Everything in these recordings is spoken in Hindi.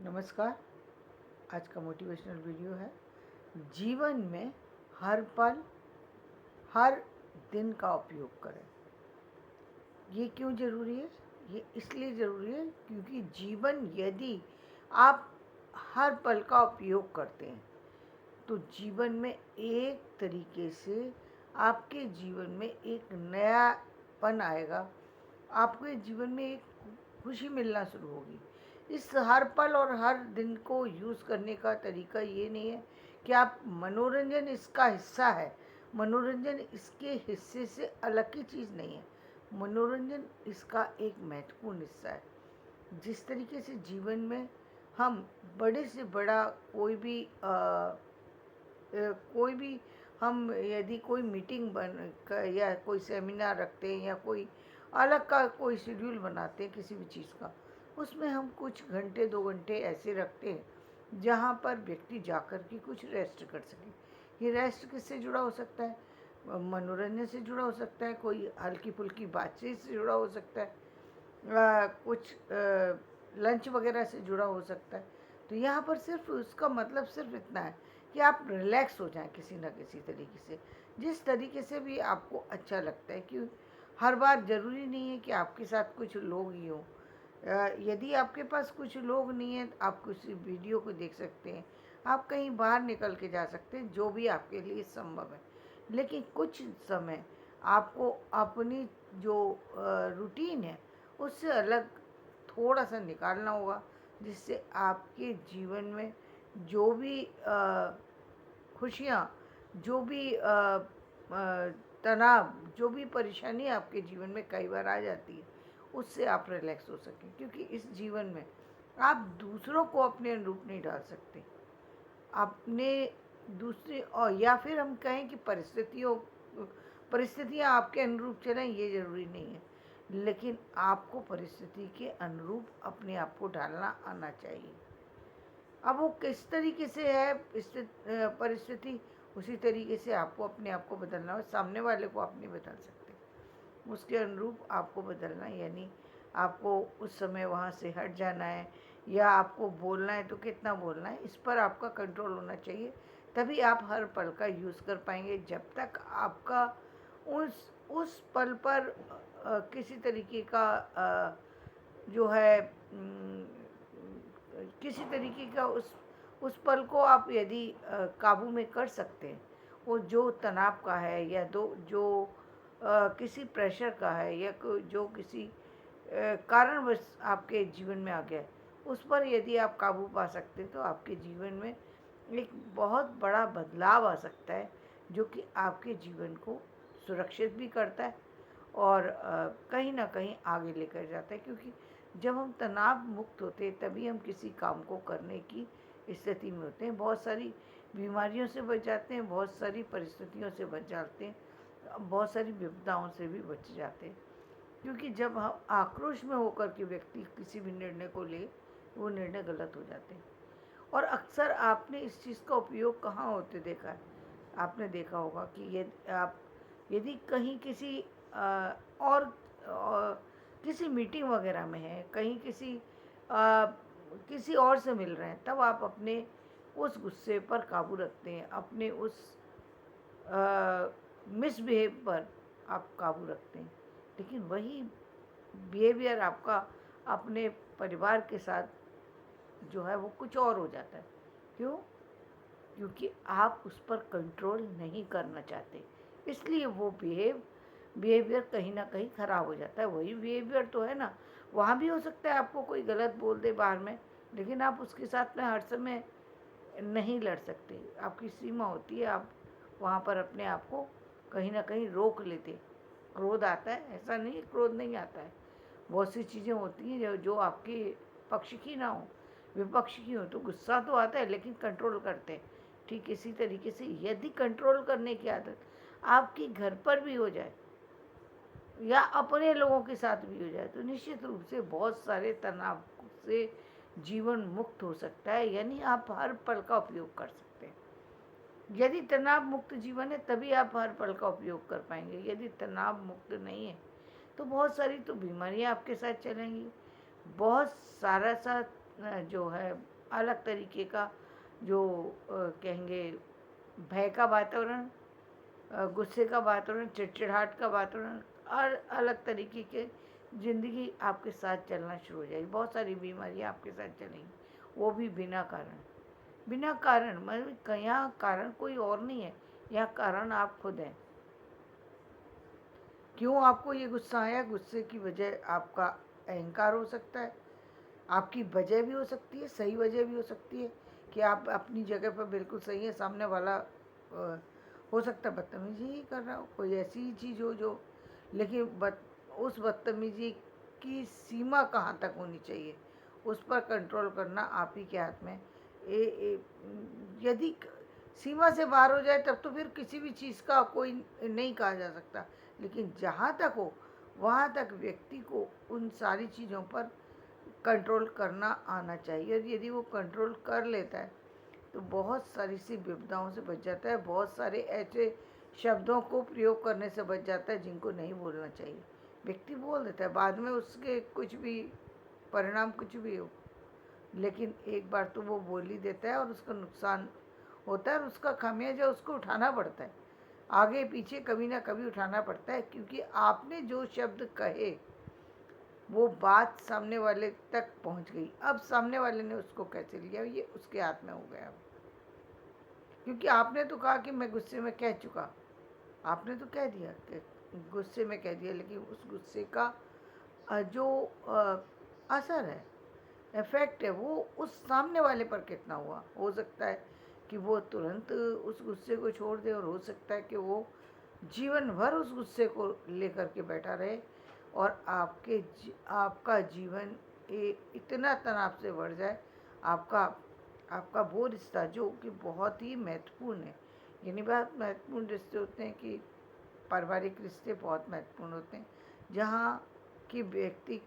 नमस्कार। आज का मोटिवेशनल वीडियो है जीवन में हर पल हर दिन का उपयोग करें। ये क्यों ज़रूरी है? ये इसलिए ज़रूरी है क्योंकि जीवन यदि आप हर पल का उपयोग करते हैं तो जीवन में एक तरीके से आपके जीवन में एक नयापन आएगा। आपके जीवन में एक खुशी मिलना शुरू होगी। इस हर पल और हर दिन को यूज़ करने का तरीका ये नहीं है कि आप मनोरंजन इसका हिस्सा है, मनोरंजन इसके हिस्से से अलग की चीज़ नहीं है। मनोरंजन इसका एक महत्वपूर्ण हिस्सा है। जिस तरीके से जीवन में हम बड़े से बड़ा कोई भी हम यदि कोई मीटिंग या कोई सेमिनार रखते हैं या कोई अलग का कोई शेड्यूल बनाते हैं किसी भी चीज़ का, उसमें हम कुछ घंटे 2 घंटे ऐसे रखते हैं जहाँ पर व्यक्ति जाकर के कुछ रेस्ट कर सके। ये रेस्ट किससे जुड़ा हो सकता है? मनोरंजन से जुड़ा हो सकता है, कोई हल्की फुल्की बातचीत से जुड़ा हो सकता है, कुछ लंच वगैरह से जुड़ा हो सकता है। तो यहाँ पर सिर्फ उसका मतलब सिर्फ इतना है कि आप रिलैक्स हो जाएं किसी न किसी तरीके से, जिस तरीके से भी आपको अच्छा लगता है। कि हर बार ज़रूरी नहीं है कि आपके साथ कुछ लोग ही हों। यदि आपके पास कुछ लोग नहीं हैं, आप कुछ वीडियो को देख सकते हैं, आप कहीं बाहर निकल के जा सकते हैं, जो भी आपके लिए संभव है। लेकिन कुछ समय आपको अपनी जो रूटीन है उससे अलग थोड़ा सा निकालना होगा, जिससे आपके जीवन में जो भी खुशियाँ, जो भी तनाव, जो भी परेशानी आपके जीवन में कई बार आ जाती है, उससे आप रिलैक्स हो सकें। क्योंकि इस जीवन में आप दूसरों को अपने अनुरूप नहीं डाल सकते। अपने दूसरे और या फिर हम कहें कि परिस्थितियाँ आपके अनुरूप चलें, ये ज़रूरी नहीं है। लेकिन आपको परिस्थिति के अनुरूप अपने आप को ढालना आना चाहिए। अब वो किस तरीके से है परिस्थिति, उसी तरीके से आपको अपने आप को बदलना हो। सामने वाले को आप नहीं बदल सकते, उसके अनुरूप आपको बदलना है। यानी आपको उस समय वहाँ से हट जाना है, या आपको बोलना है तो कितना बोलना है, इस पर आपका कंट्रोल होना चाहिए। तभी आप हर पल का यूज़ कर पाएंगे। जब तक आपका उस पल पर किसी तरीके का जो है किसी तरीके का उस पल को आप यदि काबू में कर सकते हैं, वो जो तनाव का है या जो किसी प्रेशर का है या जो किसी कारणवश आपके जीवन में आ गया है, उस पर यदि आप काबू पा सकते हैं तो आपके जीवन में एक बहुत बड़ा बदलाव आ सकता है, जो कि आपके जीवन को सुरक्षित भी करता है और कहीं ना कहीं आगे लेकर जाता है। क्योंकि जब हम तनाव मुक्त होते हैं तभी हम किसी काम को करने की स्थिति में होते हैं। बहुत सारी बीमारियों से बच जाते हैं, बहुत सारी परिस्थितियों से बच जाते हैं, बहुत सारी विपदाओं से भी बच जाते हैं। क्योंकि जब हम आक्रोश में होकर के व्यक्ति किसी भी निर्णय को ले, वो निर्णय गलत हो जाते हैं। और अक्सर आपने इस चीज़ का उपयोग कहाँ होते देखा है? आपने देखा होगा कि यदि कहीं किसी मीटिंग वगैरह में है, कहीं किसी और से मिल रहे हैं, तब आप अपने उस गुस्से पर काबू रखते हैं, अपने उस मिसबिहेव पर आप काबू रखते हैं। लेकिन वही बिहेवियर आपका अपने परिवार के साथ जो है वो कुछ और हो जाता है। क्यों? क्योंकि आप उस पर कंट्रोल नहीं करना चाहते, इसलिए वो बिहेवियर कहीं ना कहीं ख़राब हो जाता है। वही बिहेवियर तो है ना, वहाँ भी हो सकता है आपको कोई गलत बोल दे बाहर में, लेकिन आप उसके साथ में हर समय नहीं लड़ सकते। आपकी सीमा होती है, आप वहाँ पर अपने आप को कहीं ना कहीं रोक लेते। क्रोध आता है, ऐसा नहीं है क्रोध नहीं आता है, बहुत सी चीज़ें होती हैं जो आपके पक्ष की ना हो, विपक्ष की हो, तो गुस्सा तो आता है लेकिन कंट्रोल करते हैं। ठीक इसी तरीके से यदि कंट्रोल करने की आदत आपके घर पर भी हो जाए या अपने लोगों के साथ भी हो जाए, तो निश्चित रूप से बहुत सारे तनाव से जीवन मुक्त हो सकता है। यानी आप हर पल का उपयोग कर सकते हैं। यदि तनाव मुक्त जीवन है तभी आप हर पल का उपयोग कर पाएंगे। यदि तनाव मुक्त नहीं है तो बहुत सारी तो बीमारियां आपके साथ चलेंगी, बहुत सारा सा जो है अलग तरीके का जो कहेंगे भय का वातावरण, गुस्से का वातावरण, चिड़चिड़ाहट का वातावरण और अलग तरीके के ज़िंदगी आपके साथ चलना शुरू हो जाएगी। बहुत सारी बीमारियाँ आपके साथ चलेंगी, वो भी बिना कारण। बिना कारण मतलब यहाँ कारण कोई और नहीं है, यहाँ कारण आप खुद हैं। क्यों आपको ये गुस्सा आया? गुस्से की वजह आपका अहंकार हो सकता है, आपकी वजह भी हो सकती है, सही वजह भी हो सकती है कि आप अपनी जगह पर बिल्कुल सही है, सामने वाला हो सकता है बदतमीजी ही कर रहा हो, कोई ऐसी ही चीज़ हो जो, लेकिन उस बदतमीजी की सीमा कहाँ तक होनी चाहिए, उस पर कंट्रोल करना आप ही के हाथ में। यदि सीमा से बाहर हो जाए तब तो फिर किसी भी चीज़ का कोई नहीं कहा जा सकता, लेकिन जहाँ तक हो वहाँ तक व्यक्ति को उन सारी चीज़ों पर कंट्रोल करना आना चाहिए। और यदि वो कंट्रोल कर लेता है तो बहुत सारी सी विपदाओं से बच जाता है, बहुत सारे ऐसे शब्दों को प्रयोग करने से बच जाता है जिनको नहीं बोलना चाहिए। व्यक्ति बोल देता है, बाद में उसके कुछ भी परिणाम कुछ भी हो, लेकिन एक बार तो वो बोल ही देता है और उसका नुकसान होता है और उसका खामियाजा उसको उठाना पड़ता है, आगे पीछे कभी ना कभी उठाना पड़ता है, क्योंकि आपने जो शब्द कहे वो बात सामने वाले तक पहुंच गई। अब सामने वाले ने उसको कैसे लिया ये उसके हाथ में हो गया। क्योंकि आपने तो कहा कि मैं गुस्से में कह चुका, आपने तो कह दिया कि गुस्से में कह दिया, लेकिन उस गुस्से का जो असर है, इफेक्ट है, वो उस सामने वाले पर कितना हुआ। हो सकता है कि वो तुरंत उस गुस्से को छोड़ दे और हो सकता है कि वो जीवन भर उस गुस्से को लेकर के बैठा रहे और आपका जीवन इतना तनाव से बढ़ जाए। आपका आपका वो रिश्ता जो कि बहुत ही महत्वपूर्ण है, यानी बहुत महत्वपूर्ण रिश्ते होते हैं कि पारिवारिक रिश्ते बहुत महत्वपूर्ण होते हैं, जहाँ कि व्यक्ति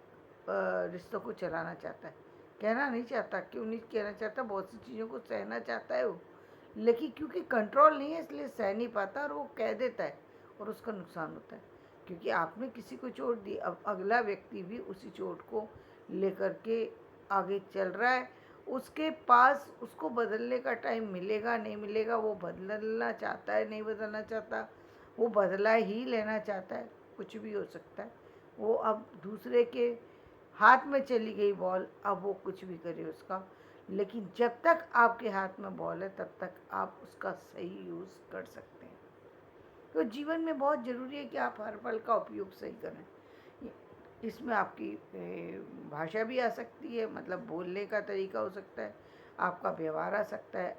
रिश्तों को चलाना चाहता है, कहना नहीं चाहता। क्यों नहीं कहना चाहता? बहुत सी चीज़ों को सहना चाहता है वो, लेकिन क्योंकि कंट्रोल नहीं है इसलिए सह नहीं पाता और वो कह देता है और उसका नुकसान होता है। क्योंकि आपने किसी को चोट दी, अब अगला व्यक्ति भी उसी चोट को लेकर के आगे चल रहा है। उसके पास उसको बदलने का टाइम मिलेगा नहीं मिलेगा, वो बदलना चाहता है नहीं बदलना चाहता, वो बदला ही लेना चाहता है, कुछ भी हो सकता है। वो अब दूसरे के हाथ में चली गई बॉल, अब वो कुछ भी करे उसका, लेकिन जब तक आपके हाथ में बॉल है तब तक आप उसका सही यूज़ कर सकते हैं। तो जीवन में बहुत ज़रूरी है कि आप हर पल का उपयोग सही करें। इसमें आपकी भाषा भी आ सकती है, मतलब बोलने का तरीका हो सकता है, आपका व्यवहार आ सकता है,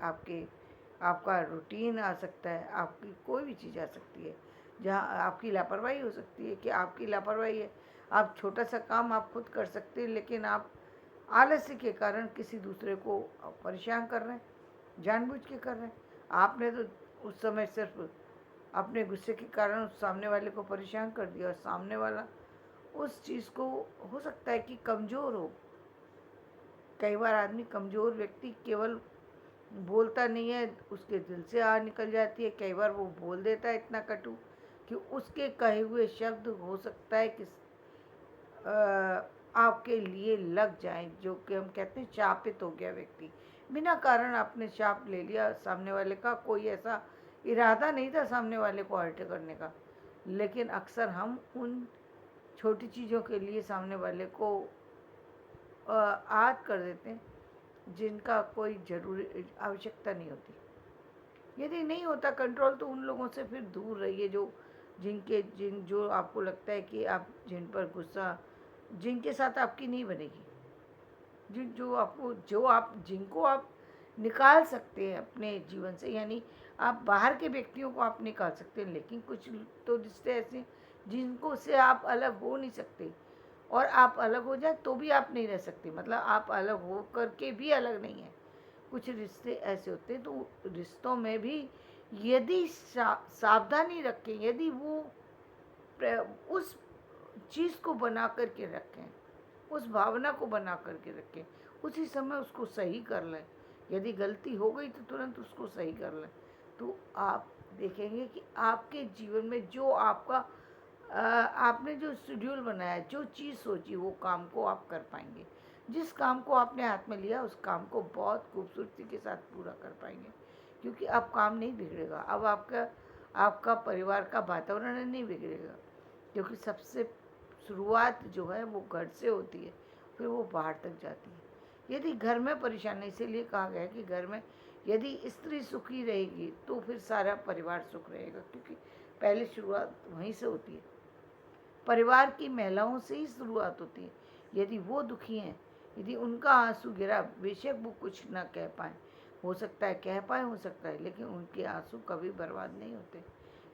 आपका रूटीन आ सकता है, आपकी कोई भी चीज़ आ सकती है। जहाँ आपकी लापरवाही हो सकती है कि आपकी लापरवाही है, आप छोटा सा काम आप खुद कर सकते हैं, लेकिन आप आलस्य के कारण किसी दूसरे को परेशान कर रहे हैं, जानबूझ के कर रहे हैं। आपने तो उस समय सिर्फ अपने गुस्से के कारण उस सामने वाले को परेशान कर दिया और सामने वाला उस चीज़ को हो सकता है कि कमज़ोर हो। कई बार आदमी कमज़ोर व्यक्ति केवल बोलता नहीं है, उसके दिल से आ निकल जाती है। कई बार वो बोल देता है इतना कटु कि उसके कहे हुए शब्द हो सकता है कि आपके लिए लग जाए, जो कि हम कहते हैं शापित हो गया व्यक्ति। बिना कारण आपने शाप ले लिया सामने वाले का, कोई ऐसा इरादा नहीं था सामने वाले को हर्ट करने का, लेकिन अक्सर हम उन छोटी चीज़ों के लिए सामने वाले को आहत कर देते हैं जिनका कोई ज़रूरी आवश्यकता नहीं होती। यदि नहीं होता कंट्रोल तो उन लोगों से फिर दूर रहिए जो आपको लगता है कि आप जिन पर गुस्सा, जिनके साथ आपकी नहीं बनेगी, जिनको आप निकाल सकते हैं अपने जीवन से, यानी आप बाहर के व्यक्तियों को आप निकाल सकते हैं, लेकिन कुछ तो रिश्ते ऐसे हैं जिनको से आप अलग हो नहीं सकते, और आप अलग हो जाए तो भी आप नहीं रह सकते, मतलब आप अलग हो करके भी अलग नहीं है। कुछ रिश्ते ऐसे होते हैं, तो रिश्तों में भी यदि सावधानी रखें, यदि वो उस चीज़ को बना करके रखें, उस भावना को बना करके रखें, उसी समय उसको सही कर लें। यदि गलती हो गई तो तुरंत उसको सही कर लें, तो आप देखेंगे कि आपके जीवन में जो आपने जो शेड्यूल बनाया, जो चीज़ सोची, वो काम को आप कर पाएंगे। जिस काम को आपने हाथ में लिया उस काम को बहुत खूबसूरती के साथ पूरा कर पाएंगे, क्योंकि अब काम नहीं बिगड़ेगा। अब आपका आपका परिवार का वातावरण नहीं बिगड़ेगा, क्योंकि सबसे शुरुआत जो है वो घर से होती है, फिर वो बाहर तक जाती है। यदि घर में परेशानी, इसीलिए कहा गया है कि घर में यदि स्त्री सुखी रहेगी तो फिर सारा परिवार सुख रहेगा, क्योंकि पहले शुरुआत वहीं से होती है, परिवार की महिलाओं से ही शुरुआत होती है। यदि वो दुखी हैं, यदि उनका आंसू गिरा, बेशक वो कुछ ना कह पाए, हो सकता है कह पाए, हो सकता है, लेकिन उनके आंसू कभी बर्बाद नहीं होते।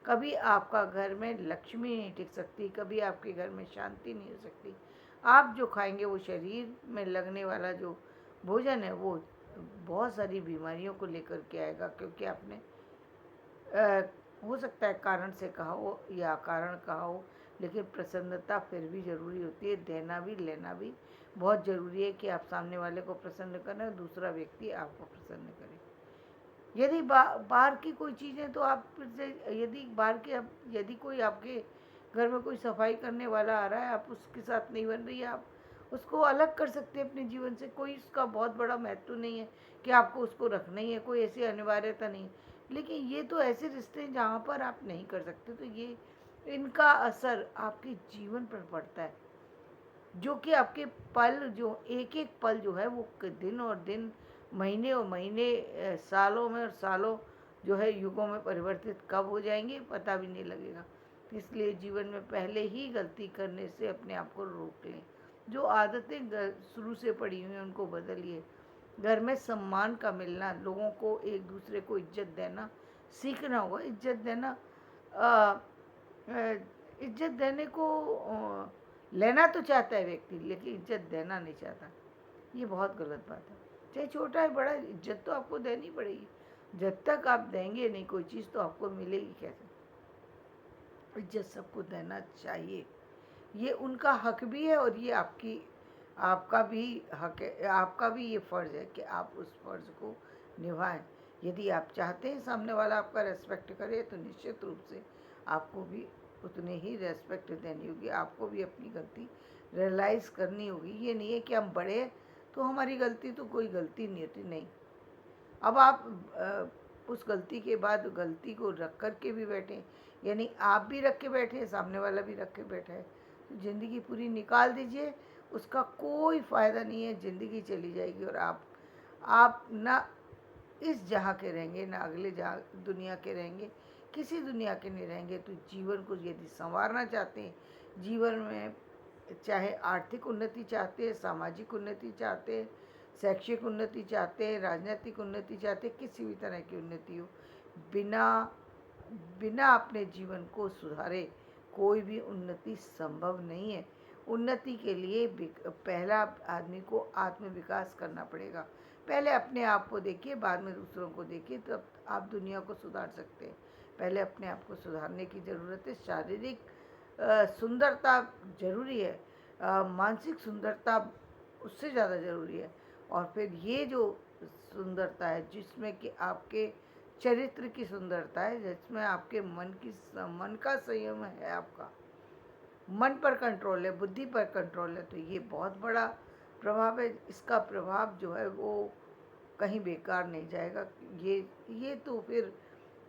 कभी आपका घर में लक्ष्मी नहीं टिक सकती, कभी आपके घर में शांति नहीं हो सकती। आप जो खाएंगे वो शरीर में लगने वाला जो भोजन है वो बहुत सारी बीमारियों को लेकर के आएगा, क्योंकि आपने हो सकता है कारण से कहा हो या कारण कहा हो, लेकिन प्रसन्नता फिर भी ज़रूरी होती है। देना भी लेना भी बहुत ज़रूरी है कि आप सामने वाले को प्रसन्न करें और दूसरा व्यक्ति आपको प्रसन्न करे। यदि बाहर की कोई चीज़ है तो आप फिर से, यदि बाहर के यदि कोई आपके घर में कोई सफाई करने वाला आ रहा है, आप उसके साथ नहीं बन रही है, आप उसको अलग कर सकते हैं अपने जीवन से। कोई उसका बहुत बड़ा महत्व नहीं है कि आपको उसको रखना ही है, कोई ऐसी अनिवार्यता नहीं है। लेकिन ये तो ऐसे रिश्ते हैं जहाँ पर आप नहीं कर सकते, तो ये इनका असर आपके जीवन पर पड़ता है, जो कि आपके पल, जो एक एक पल जो है वो दिन और दिन, महीने और महीने, सालों में और सालों जो है युगों में परिवर्तित कब हो जाएंगे पता भी नहीं लगेगा। इसलिए जीवन में पहले ही गलती करने से अपने आप को रोक लें। जो आदतें शुरू से पड़ी हुई हैं उनको बदलिए। घर में सम्मान का मिलना, लोगों को एक दूसरे को इज्जत देना सीखना होगा। इज्जत देना, इज्जत देने को लेना तो चाहता है व्यक्ति, लेकिन इज्जत देना नहीं चाहता। ये बहुत गलत बात है। चाहे छोटा है बड़ा, इज्जत तो आपको देनी पड़ेगी। जब तक आप देंगे नहीं कोई चीज़ तो आपको मिलेगी कैसे? इज्जत सबको देना चाहिए, ये उनका हक भी है और ये आपका भी हक है, आपका भी ये फ़र्ज़ है कि आप उस फ़र्ज़ को निभाएं। यदि आप चाहते हैं सामने वाला आपका रेस्पेक्ट करे, तो निश्चित रूप से आपको भी उतने ही रेस्पेक्ट देनी होगी। आपको भी अपनी गलती रियलाइज़ करनी होगी। ये नहीं है कि हम बड़े हैं तो हमारी गलती तो कोई गलती नहीं होती, नहीं। अब आप उस गलती के बाद गलती को रख कर के भी बैठे, यानी आप भी रख के बैठे, सामने वाला भी रख के बैठा है, तो ज़िंदगी पूरी निकाल दीजिए, उसका कोई फ़ायदा नहीं है। ज़िंदगी चली जाएगी और आप ना इस जहाँ के रहेंगे ना अगले जहाँ दुनिया के रहेंगे, किसी दुनिया के नहीं रहेंगे। तो जीवन को यदि संवारना चाहते हैं, जीवन में चाहे आर्थिक उन्नति चाहते हैं, सामाजिक उन्नति चाहते हैं, शैक्षिक उन्नति चाहते हैं, राजनीतिक उन्नति चाहते हैं, किसी भी तरह की उन्नति हो, बिना बिना अपने जीवन को सुधारे कोई भी उन्नति संभव नहीं है। उन्नति के लिए पहला आदमी को आत्म विकास करना पड़ेगा। पहले अपने आप को देखिए, बाद में दूसरों को देखिए, तब आप दुनिया को सुधार सकते हैं। पहले अपने आप को सुधारने की ज़रूरत है। शारीरिक सुंदरता ज़रूरी है, मानसिक सुंदरता उससे ज़्यादा ज़रूरी है। और फिर ये जो सुंदरता है जिसमें कि आपके चरित्र की सुंदरता है, जिसमें आपके मन का संयम है, आपका मन पर कंट्रोल है, बुद्धि पर कंट्रोल है, तो ये बहुत बड़ा प्रभाव है। इसका प्रभाव जो है वो कहीं बेकार नहीं जाएगा। ये तो फिर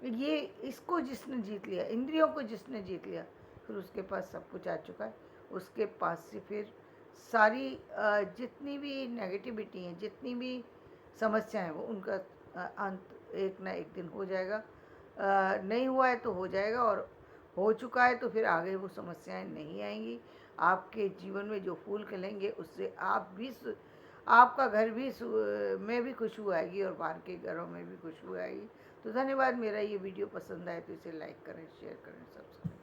ये इसको जिसने जीत लिया, इंद्रियों को जिसने जीत लिया, फिर उसके पास सब कुछ आ चुका है। उसके पास से फिर सारी जितनी भी नेगेटिविटी हैं, जितनी भी समस्याएं हैं, वो उनका अंत एक ना एक दिन हो जाएगा। नहीं हुआ है तो हो जाएगा, और हो चुका है तो फिर आगे वो समस्याएं नहीं आएंगी। आपके जीवन में जो फूल खिलेंगे उससे आपका घर भी में भी खुशबू आएगी और बाहर के घरों में भी खुशबू आएगी। तो धन्यवाद। मेरा ये वीडियो पसंद आए तो इसे लाइक करें, शेयर करें, सब्सक्राइब